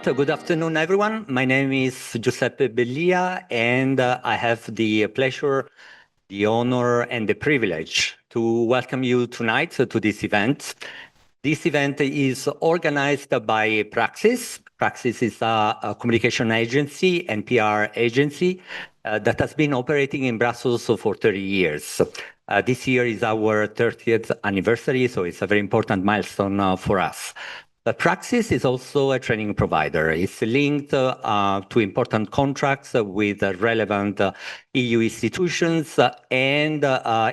Good afternoon, everyone. My name is Giuseppe Bellia, and I have the pleasure, the honor, and the privilege to welcome you tonight to this event. This event is organized by Praxis. Praxis is a communication agency and PR agency that has been operating in Brussels for 30 years. This year is our 30th anniversary, so it's a very important milestone for us. But Praxis is also a training provider. It's linked to important contracts with relevant EU institutions and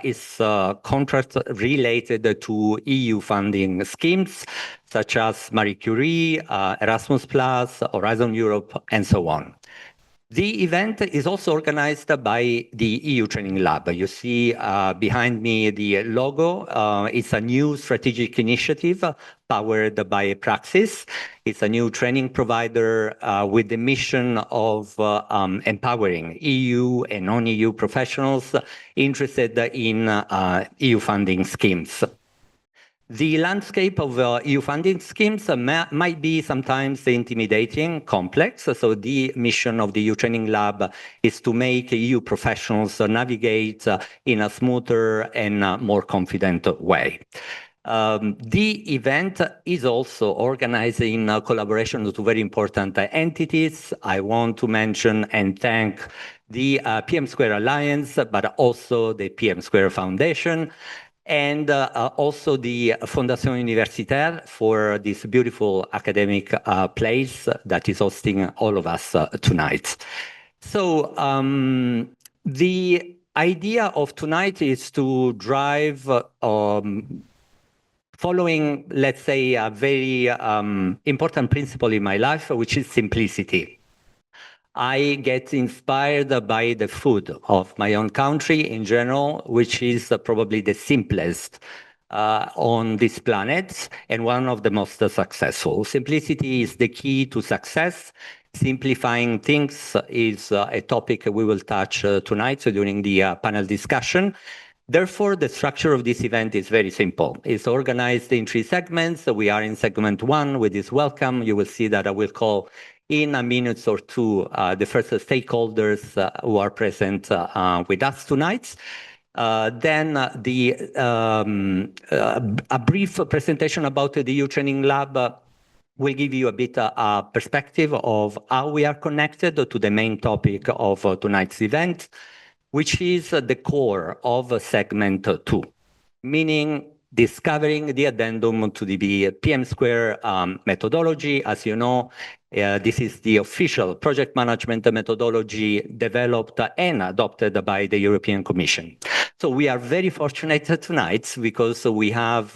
is contracts related to EU funding schemes such as Marie Curie, Erasmus+, Horizon Europe, and so on. The event is also organized by the EU Training Lab. You see behind me the logo. It's a new strategic initiative powered by Praxis. It's a new training provider with the mission of empowering EU and non-EU professionals interested in EU funding schemes. The landscape of EU funding schemes might be sometimes intimidating, complex. So the mission of the EU Training Lab is to make EU professionals navigate in a smoother and more confident way. The event is also organized in collaboration with very important entities. I want to mention and thank the PM2 Alliance, but also the PM2 Foundation, and also the Fondation Universitaire for this beautiful academic place that is hosting all of us tonight. So the idea of tonight is to drive following, let's say, a very important principle in my life, which is simplicity. I get inspired by the food of my own country in general, which is probably the simplest on this planet and one of the most successful. Simplicity is the key to success. Simplifying things is a topic we will touch tonight during the panel discussion. Therefore, the structure of this event is very simple. It's organized in 3 segments. We are in segment 1 with this welcome. You will see that I will call in a minute or two the first stakeholders who are present with us tonight. Then a brief presentation about the EU Training Lab will give you a bit a perspective of how we are connected to the main topic of tonight's event, which is the core of segment 2, meaning discovering the addendum to the PM2 methodology. As you know, this is the official project management methodology developed and adopted by the European Commission. So we are very fortunate tonight because we have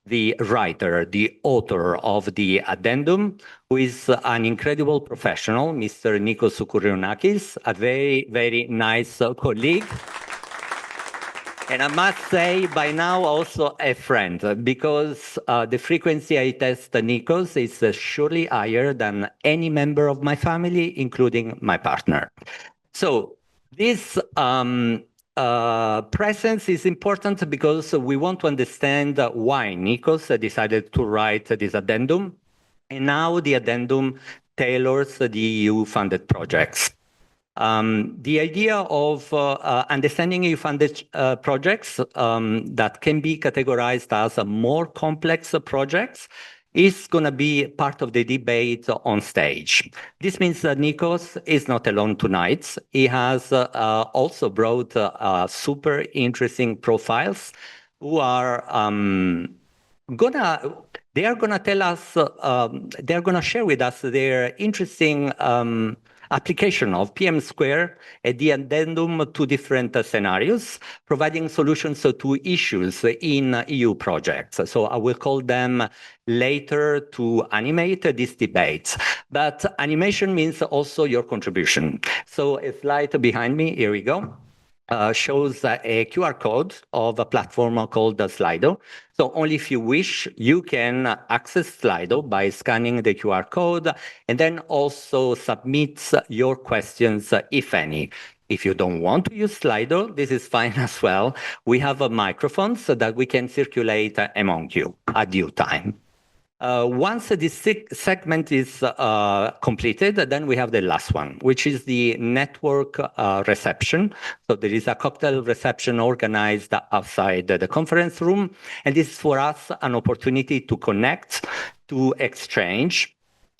the writer, the author of the addendum, who is an incredible professional, Mr. Nikos Kouriounakis, a very, very nice colleague. And I must say, by now, also a friend, because the frequency I test Nikos is surely higher than any member of my family, including my partner. So this presence is important because we want to understand why Nikos decided to write this addendum, and how the addendum tailors the EU-funded projects. The idea of understanding EU-funded projects that can be categorized as more complex projects is going to be part of the debate on stage. This means that Nikos is not alone tonight. He has also brought super interesting profiles who are gonna tell us, they're gonna share with us their interesting application of PM2 at the addendum to different scenarios, providing solutions to issues in EU projects. So I will call them later to animate this debate. But animation means also your contribution. So a slide behind me, here we go. Shows a QR code of a platform called Slido. So only if you wish, you can access Slido by scanning the QR code and then also submit your questions, if any. If you don't want to use Slido, this is fine as well. We have a microphone so that we can circulate among you at due time. Once this segment is completed, then we have the last one, which is the network reception. So there is a cocktail reception organized outside the conference room. And this is for us an opportunity to connect, to exchange,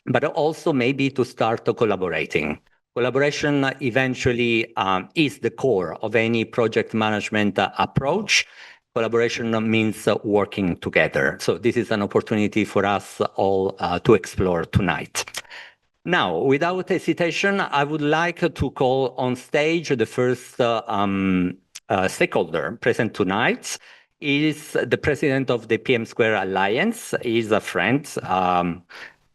but also maybe to start collaborating. Collaboration eventually is the core of any project management approach. Collaboration means working together. So this is an opportunity for us all to explore tonight. Now, without hesitation, I would like to call on stage the first stakeholder present tonight. He is the president of the PM2 Alliance. He's a friend.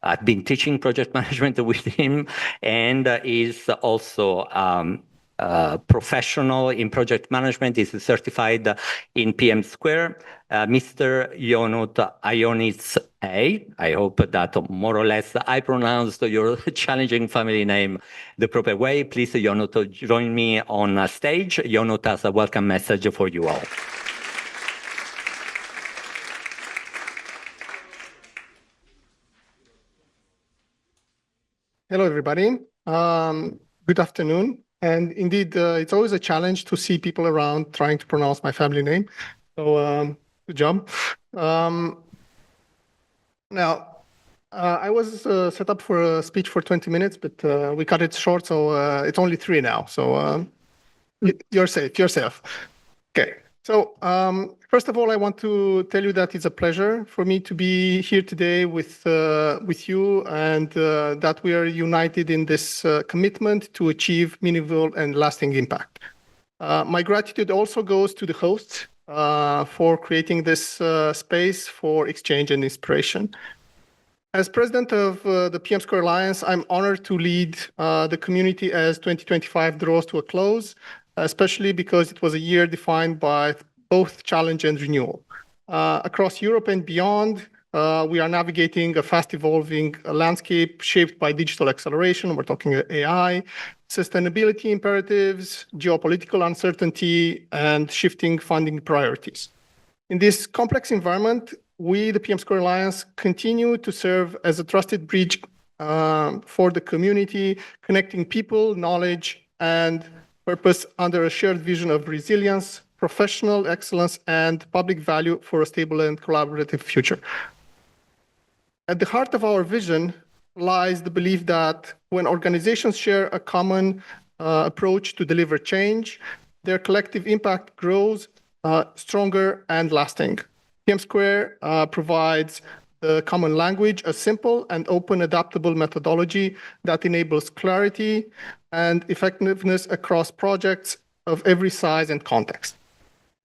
I've been teaching project management with him, and is also professional in project management. Is certified in PM2. Mr. Yonut Ionis A. I hope that more or less I pronounced your challenging family name the proper way. Please, Yonut, join me on stage. Yonut has a welcome message for you all. Hello, everybody. Good afternoon. And indeed, it's always a challenge to see people around trying to pronounce my family name. So good job. Now, I was set up for a speech for 20 minutes, but we cut it short, so it's only 3 now. So you're safe. You're safe. Okay. So first of all, I want to tell you that it's a pleasure for me to be here today with you, and that we are united in this commitment to achieve meaningful and lasting impact. My gratitude also goes to the hosts for creating this space for exchange and inspiration. As president of the PM2 Alliance, I'm honored to lead the community as 2025 draws to a close, especially because it was a year defined by both challenge and renewal. Across Europe and beyond, we are navigating a fast-evolving landscape shaped by digital acceleration. We're talking AI, sustainability imperatives, geopolitical uncertainty, and shifting funding priorities. In this complex environment, we, the PM2 Alliance, continue to serve as a trusted bridge for the community, connecting people, knowledge, and purpose under a shared vision of resilience, professional excellence, and public value for a stable and collaborative future. At the heart of our vision lies the belief that when organizations share a common approach to deliver change, their collective impact grows stronger and lasting. PM2 provides the common language, a simple and open adaptable methodology that enables clarity and effectiveness across projects of every size and context.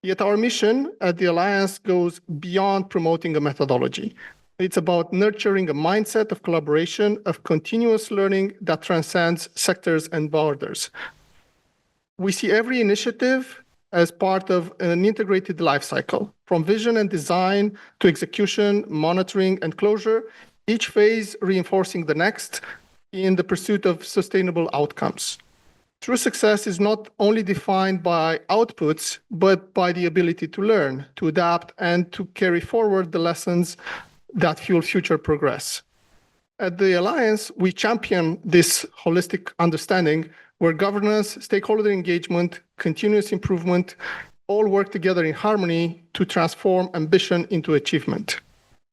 Yet our mission at the Alliance goes beyond promoting a methodology. It's about nurturing a mindset of collaboration, of continuous learning that transcends sectors and borders. We see every initiative as part of an integrated life cycle, from vision and design to execution, monitoring, and closure, each phase reinforcing the next in the pursuit of sustainable outcomes. True success is not only defined by outputs, but by the ability to learn, to adapt, and to carry forward the lessons that fuel future progress. At the Alliance, we champion this holistic understanding where governance, stakeholder engagement, continuous improvement all work together in harmony to transform ambition into achievement.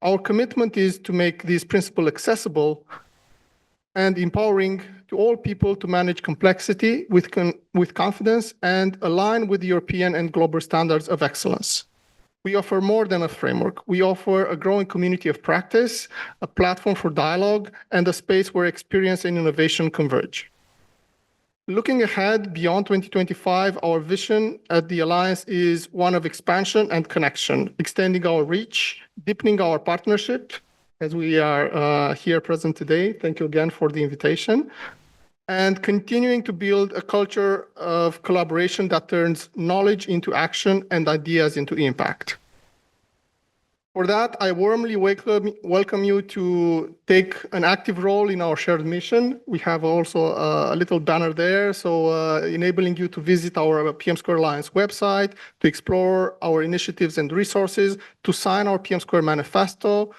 Our commitment is to make this principle accessible and empowering to all people to manage complexity with confidence and align with European and global standards of excellence. We offer more than a framework. We offer a growing community of practice, a platform for dialogue, and a space where experience and innovation converge. Looking ahead beyond 2025, our vision at the Alliance is one of expansion and connection, extending our reach, deepening our partnership, as we are here present today. Thank you again for the invitation. And continuing to build a culture of collaboration that turns knowledge into action and ideas into impact. For that, I warmly welcome you to take an active role in our shared mission. We have also a little banner there, so enabling you to visit our PM Square Alliance website, to explore our initiatives and resources, to sign our PM Square manifesto,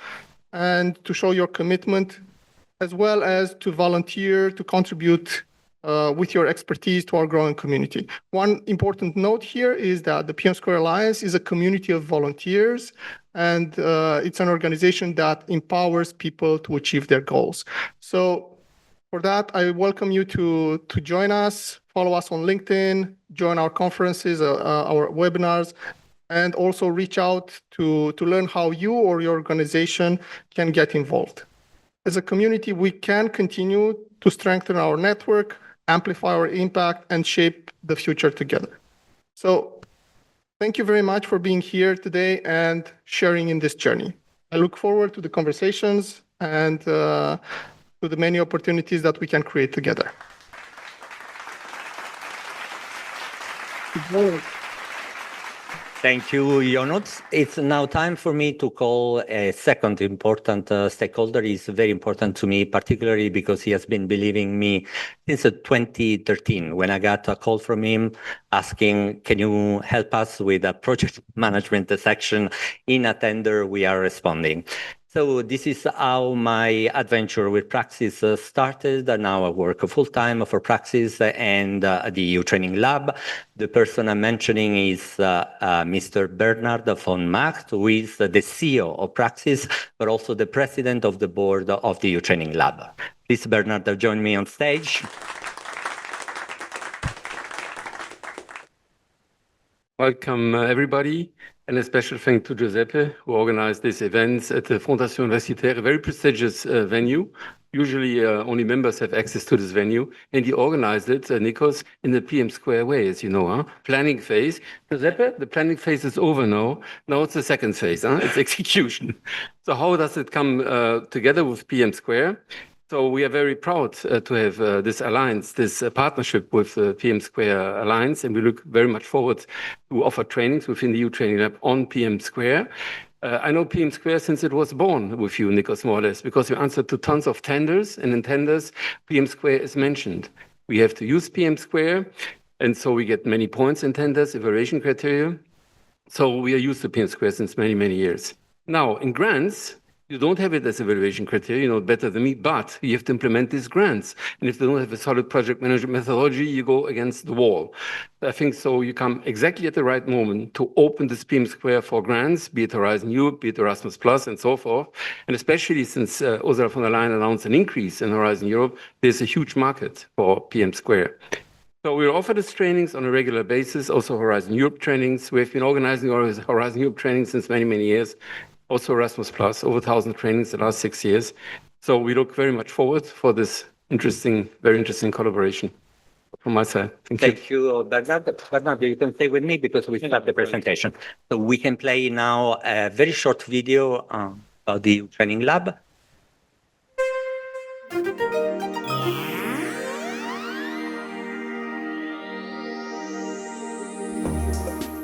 and to show your commitment, as well as to volunteer, to contribute with your expertise to our growing community. One important note here is that the PM Square Alliance is a community of volunteers, and it's an organization that empowers people to achieve their goals. So for that, I welcome you to join us, follow us on LinkedIn, join our conferences, our webinars, and also reach out to learn how you or your organization can get involved. As a community, we can continue to strengthen our network, amplify our impact, and shape the future together. So thank you very much for being here today and sharing in this journey. I look forward to the conversations and to the many opportunities that we can create together. Thank you, Jonas. It's now time for me to call a second important stakeholder. He's very important to me, particularly because he has been believing me since 2013, when I got a call from him asking, can you help us with a project management section in a tender we are responding. So this is how my adventure with Praxis started. Now I work full-time for Praxis and the EU Training Lab. The person I'm mentioning is Mr. Bernard von Macht, who is the CEO of Praxis, but also the president of the board of the EU Training Lab. Please, Bernard, join me on stage. Welcome, everybody. And a special thank to Giuseppe, who organized these events at the Fondation Universitaire, a very prestigious venue. Usually only members have access to this venue. And he organized it, Nikos, in the PM Square way, as you know, huh? Planning phase. Giuseppe, the planning phase is over now. Now it's the second phase, huh? It's execution. So how does it come together with PM Square? So we are very proud to have this alliance, this partnership with the PM Square Alliance, and we look very much forward to offer trainings within the EU Training Lab on PM Square. I know PM Square since it was born with you, Nikos, more or less, because you answered to tons of tenders, and in tenders, PM Square is mentioned. We have to use PM Square, and so we get many points in tenders, evaluation criteria. So we are used to PM Square since many, many years. Now, in grants, you don't have it as evaluation criteria, you know better than me, but you have to implement these grants. And if they don't have a solid project management methodology, you go against the wall. I think so you come exactly at the right moment to open this PM Square for grants, be it Horizon Europe, be it Erasmus+, and so forth. And especially since Ursula von der Leyen announced an increase in Horizon Europe, there's a huge market for PM Square. So we offer these trainings on a regular basis, also Horizon Europe trainings. We have been organizing Horizon Europe trainings since many, many years. Also Erasmus+, over 1,000 trainings the last 6 years. So we look very much forward for this interesting, very interesting collaboration from my side. Thank you, Bernard. Bernard, you can stay with me because we start the presentation. So we can play now a very short video about the Training Lab.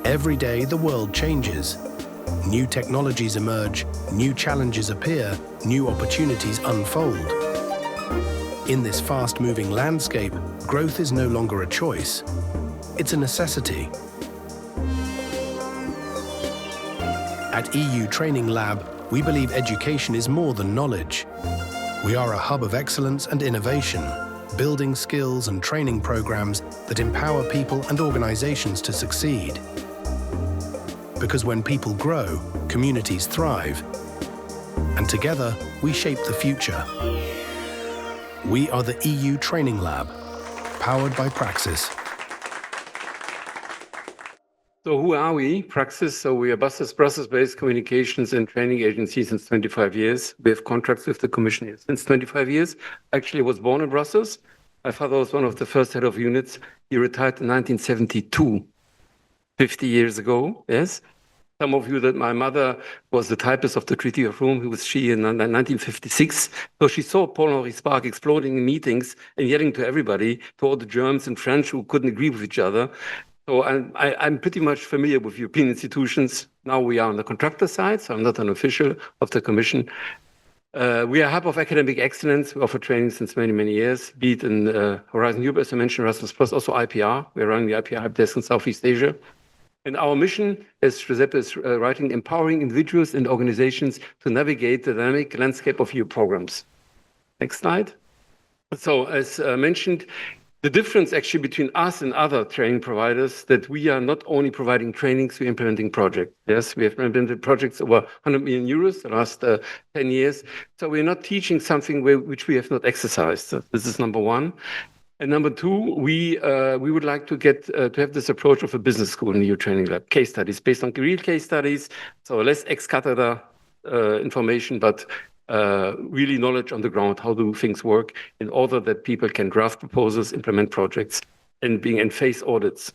Every day the world changes. New technologies emerge, new challenges appear, new opportunities unfold. In this fast-moving landscape, growth is no longer a choice. It's a necessity. At EU Training Lab, we believe education is more than knowledge. We are a hub of excellence and innovation, building skills and training programs that empower people and organizations to succeed. Because when people grow, communities thrive. And together, we shape the future. We are the EU Training Lab, powered by Praxis. So who are we? Praxis. So we are Brussels-based communications and training agency since 25 years. We have contracts with the Commission since 25 years. Actually, I was born in Brussels. My father was one of the first head of units. He retired in 1972. 50 years ago, yes. Some of you that my mother was the typist of the Treaty of Rome. Who was she in 1956? So she saw Paul-Henri Spaak exploding in meetings and yelling to everybody, to all the Germans and French who couldn't agree with each other. So I'm pretty much familiar with European institutions. Now we are on the contractor side, so I'm not an official of the Commission. We are a hub of academic excellence. We offer training since many, many years, be it in Horizon Europe, as I mentioned, Erasmus Plus, also IPR. We're running the IPR help desk in Southeast Asia. And our mission, as Giuseppe is writing, empowering individuals and organizations to navigate the dynamic landscape of EU programs. Next slide. So as mentioned, the difference actually between us and other training providers that we are not only providing trainings, we're implementing projects. Yes, we have implemented projects over 100 million euros the last 10 years. So we're not teaching something which we have not exercised. So this is number one. And number two, we would like to get to have this approach of a business school in the EU training lab, case studies based on real case studies, so less ex cathedra information, but really knowledge on the ground, how do things work, in order that people can draft proposals, implement projects, and face audits.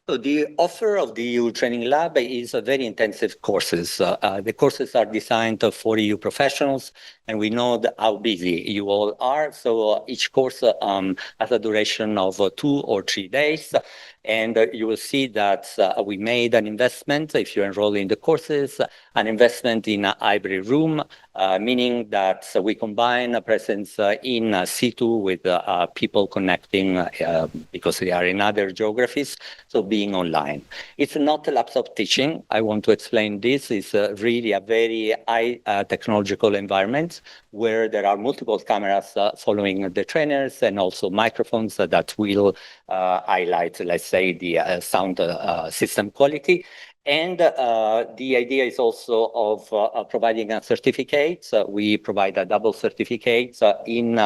So the offer of the EU Training Lab is very intensive courses. The courses are designed for EU professionals, and we know how busy you all are. So each course has a duration of 2 or 3 days. And you will see that we made an investment, if you enroll in the courses, an investment in a hybrid room, meaning that we combine a presence in situ with people connecting because they are in other geographies, so being online. It's not a laptop teaching. I want to explain this. It's really a very high technological environment where there are multiple cameras following the trainers and also microphones that will highlight, let's say, the sound system quality. And the idea is also of providing a certificate. We provide a double certificate in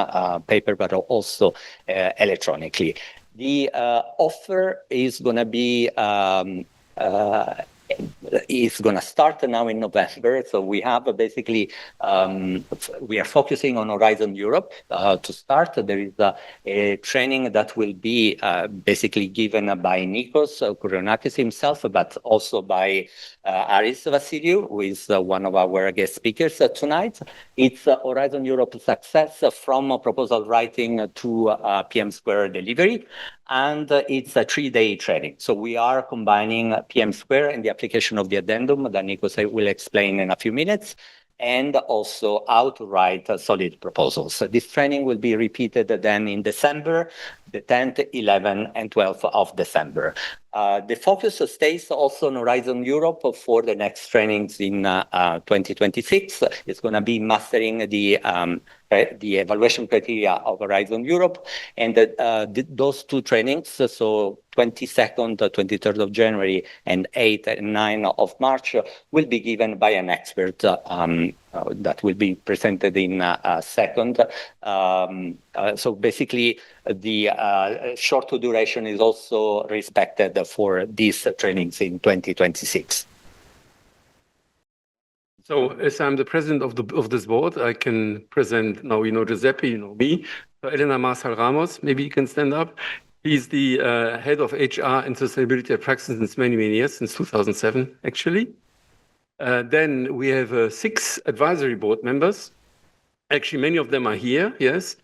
paper, but also electronically. The offer is going to be is going to start now in November. So we have basically, we are focusing on Horizon Europe to start. There is a training that will be basically given by Nikos Kouronakis himself, but also by Aris Vassiliou, who is one of our guest speakers tonight. It's Horizon Europe success from proposal writing to PM2 delivery. And it's a 3-day training. So we are combining PM2 and the application of the addendum that Nikos will explain in a few minutes, and also how to write solid proposals. So this training will be repeated then in December, the 10th, 11th, and 12th of December. The focus stays also on Horizon Europe for the next trainings in 2026. It's going to be mastering the evaluation criteria of Horizon Europe, and those 2 trainings, so 22nd, 23rd of January, and 8th and 9th of March, will be given by an expert that will be presented in a second. So basically, the short duration is also respected for these trainings in 2026. So as I'm the president of this board, I can present, now you know Giuseppe, you know me. So Elena Marçal Ramos, maybe you can stand up. He's the head of HR and sustainability at Praxis since many, many years, since 2007, actually. Then we have 6 advisory board members. Actually, many of them are here, yes.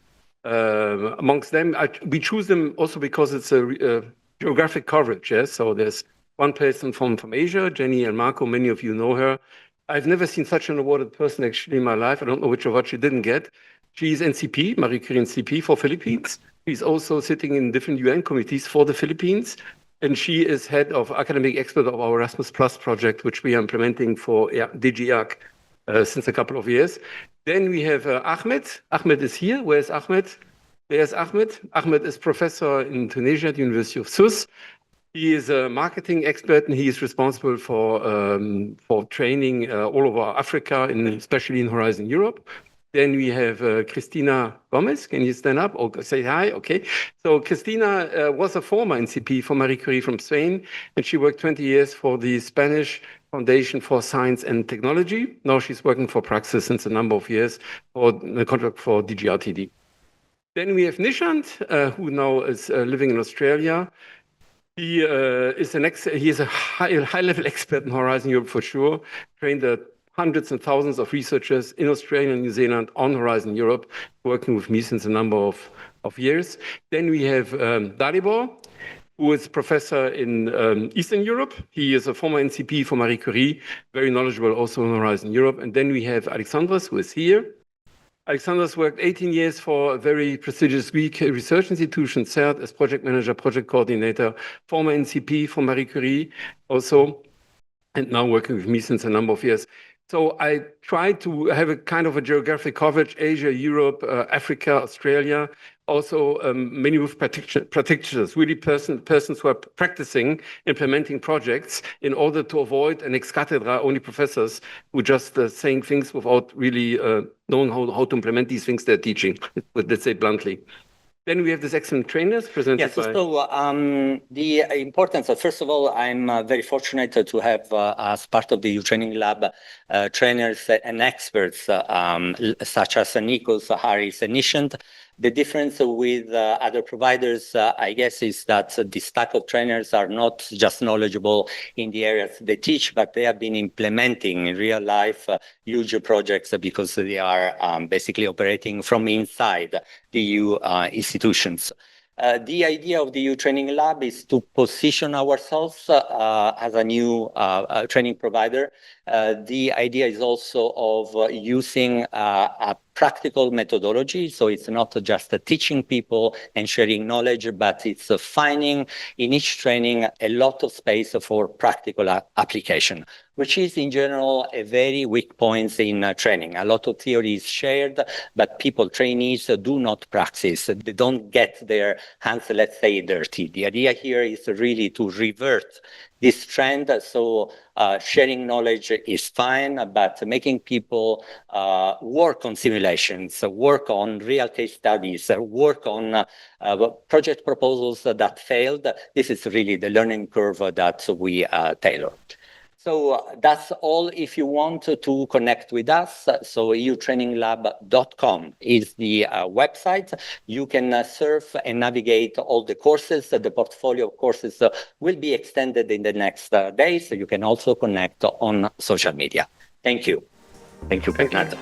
Amongst them, we choose them also because it's a geographic coverage, yes. So there's one person from Asia, Jenny and Marco, many of you know her. I've never seen such an awarded person actually in my life. I don't know which of what she didn't get. She's NCP, Marie Curie NCP for Philippines. She's also sitting in different UN committees for the Philippines. And she is head of academic expert of our Erasmus Plus project, which we are implementing for DG ARC since a couple of years. Then we have Ahmed. Ahmed is here. Where's Ahmed? There's Ahmed. Ahmed is professor in Tunisia at the University of Sousse. He is a marketing expert, and he is responsible for training all over Africa, and especially in Horizon Europe. Then we have Cristina Gomez. Can you stand up or say hi? Okay. So Cristina was a former NCP for Marie Curie from Spain, and she worked 20 years for the Spanish Foundation for Science and Technology. Now she's working for Praxis since a number of years for the contract for DGRTD. Then we have Nishant, who now is living in Australia. He is a high-level expert in Horizon Europe for sure, trained hundreds and thousands of researchers in Australia and New Zealand on Horizon Europe, working with me since a number of years. Then we have Dalibor. who is professor in Eastern Europe. He is a former NCP for Marie Curie, very knowledgeable also on Horizon Europe. And then we have Alexandros, who is here. Alexandros worked 18 years for a very prestigious Greek research institution, CERT, as project manager, project coordinator, former NCP for Marie Curie also, and now working with me since a number of years. So I try to have a kind of a geographic coverage, Asia, Europe, Africa, Australia, also many with practitioners, really persons who are practicing, implementing projects in order to avoid an ex cathedra, only professors who just saying things without really knowing how to implement these things they're teaching, let's say bluntly. Then we have these excellent trainers presented by... So the importance of, first of all, I'm very fortunate to have as part of the EU Training Lab trainers and experts such as Nikos, Harris, and Nishant. The difference with other providers, I guess, is that this type of trainers are not just knowledgeable in the areas they teach, but they have been implementing in real life huge projects because they are basically operating from inside the EU institutions. The idea of the EU Training Lab is to position ourselves as a new training provider. The idea is also of using a practical methodology. So it's not just teaching people and sharing knowledge, but it's finding in each training a lot of space for practical application, which is in general a very weak point in training. A lot of theory is shared, but people, trainees, do not practice. They don't get their hands, let's say, dirty. The idea here is really to revert this trend. So sharing knowledge is fine, but making people work on simulations, work on real case studies, work on project proposals that failed, this is really the learning curve that we tailor. So that's all if you want to connect with us. So eutraininglab.com is the website. You can surf and navigate all the courses. The portfolio of courses will be extended in the next days. So you can also connect on social media. Thank you. Thank you, Bernardo.